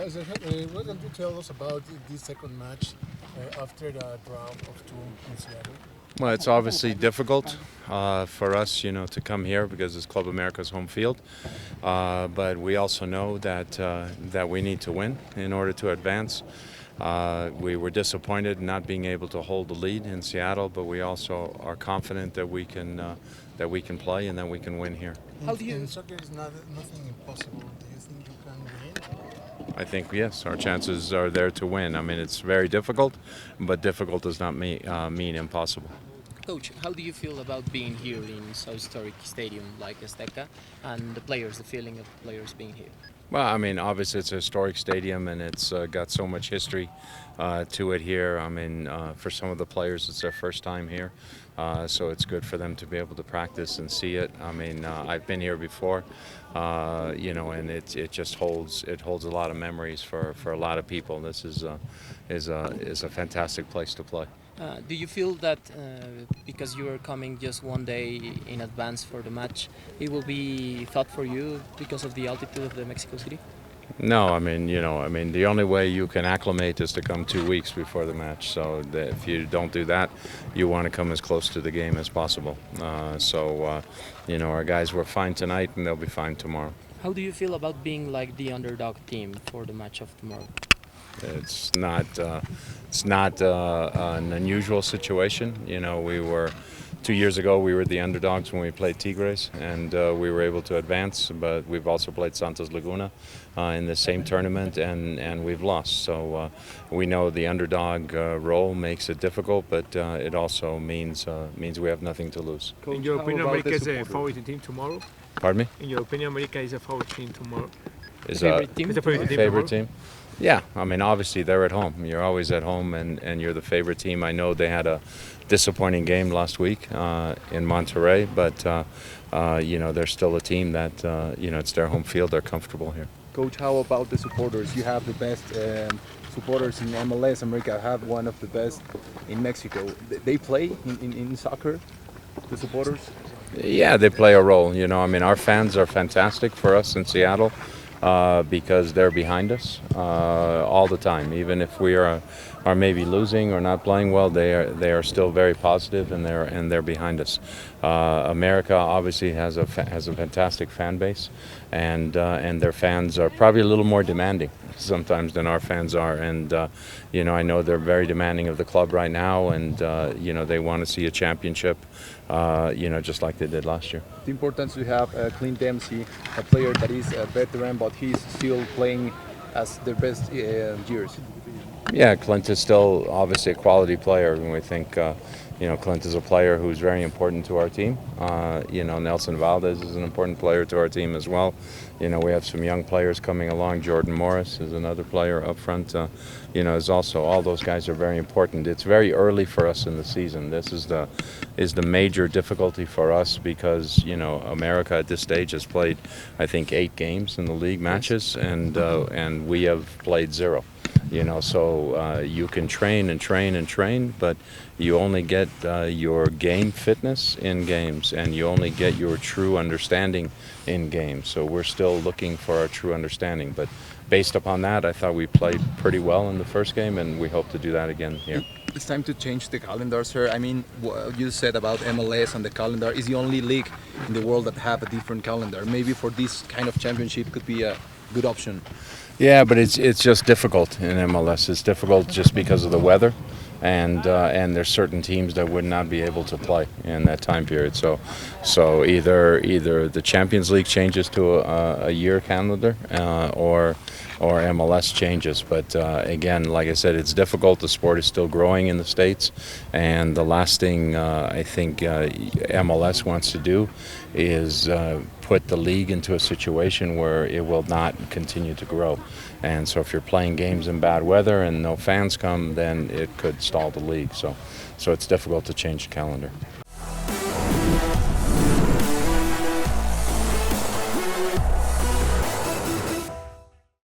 What can you tell us about this second match after the draw of two in Seattle? Well, it's obviously difficult for us, to come here because it's Club America's home field. But we also know that we need to win in order to advance. We were disappointed in not being able to hold the lead in Seattle, but we also are confident that we can play and that we can win here. How do you? In soccer is nothing impossible. Do you think you can win? I think yes, our chances are there to win. I mean, it's very difficult, but difficult does not mean impossible. Coach, how do you feel about being here in so historic stadium like Azteca and the players, the feeling of players being here? Well, I mean, obviously it's a historic stadium and it's got so much history to it here. I mean, for some of the players, it's their first time here, so it's good for them to be able to practice and see it. I mean, I've been here before, and it just holds a lot of memories for a lot of people. This is a fantastic place to play. Do you feel that because you are coming just one day in advance for the match, it will be thought for you because of the altitude of the Mexico City? No, I mean, the only way you can acclimate is to come 2 weeks before the match. So if you don't do that, you want to come as close to the game as possible. Our guys were fine tonight and they'll be fine tomorrow. How do you feel about being like the underdog team for the match of tomorrow? It's not an unusual situation. We were 2 years ago. We were the underdogs when we played Tigres, and we were able to advance. But we've also played Santos Laguna in the same tournament, and we've lost. So we know the underdog role makes it difficult, but it also means we have nothing to lose. Coach, in your opinion, America is a favorite team tomorrow? Pardon me? In your opinion, America is a favorite team tomorrow? Is a favorite team? Yeah, I mean, obviously they're at home. You're always at home, and you're the favorite team. I know they had a disappointing game last week in Monterrey, but they're still a team that it's their home field. They're comfortable here. Coach, how about the supporters? You have the best supporters in MLS. America have one of the best in Mexico. They play in soccer, the supporters? Yeah, they play a role. I mean, our fans are fantastic for us in Seattle. Because they're behind us all the time. Even if we are maybe losing or not playing well, they are still very positive and they're behind us. America obviously has a fantastic fan base, and their fans are probably a little more demanding sometimes than our fans are. And I know they're very demanding of the club right now, and they want to see a championship. Just like they did last year. The importance to have Clint Dempsey, a player that is a veteran, but he's still playing as their best years. Yeah, Clint is still obviously a quality player, and we think Clint is a player who's very important to our team. Nelson Valdez is an important player to our team as well. We have some young players coming along. Jordan Morris is another player up front. Is also, all those guys are very important. It's very early for us in the season. This is the major difficulty for us because America at this stage has played, I think, 8 games in the league matches, and we have played 0. So you can train and train and train, but you only get your game fitness in games, and you only get your true understanding in games. So we're still looking for our true understanding. But based upon that, I thought we played pretty well in the first game, and we hope to do that again here. It's time to change the calendar, sir. I mean, what you said about MLS and the calendar is the only league in the world that have a different calendar. Maybe for this kind of championship could be a good option. Yeah, but it's just difficult in MLS. It's difficult just because of the weather, and there's certain teams that would not be able to play in that time period. So either the Champions League changes to a year calendar, or MLS changes. But again, like I said, it's difficult. The sport is still growing in the States, and the last thing I think MLS wants to do is put the league into a situation where it will not continue to grow. And so if you're playing games in bad weather and no fans come, then it could stall the league. So it's difficult to change the calendar.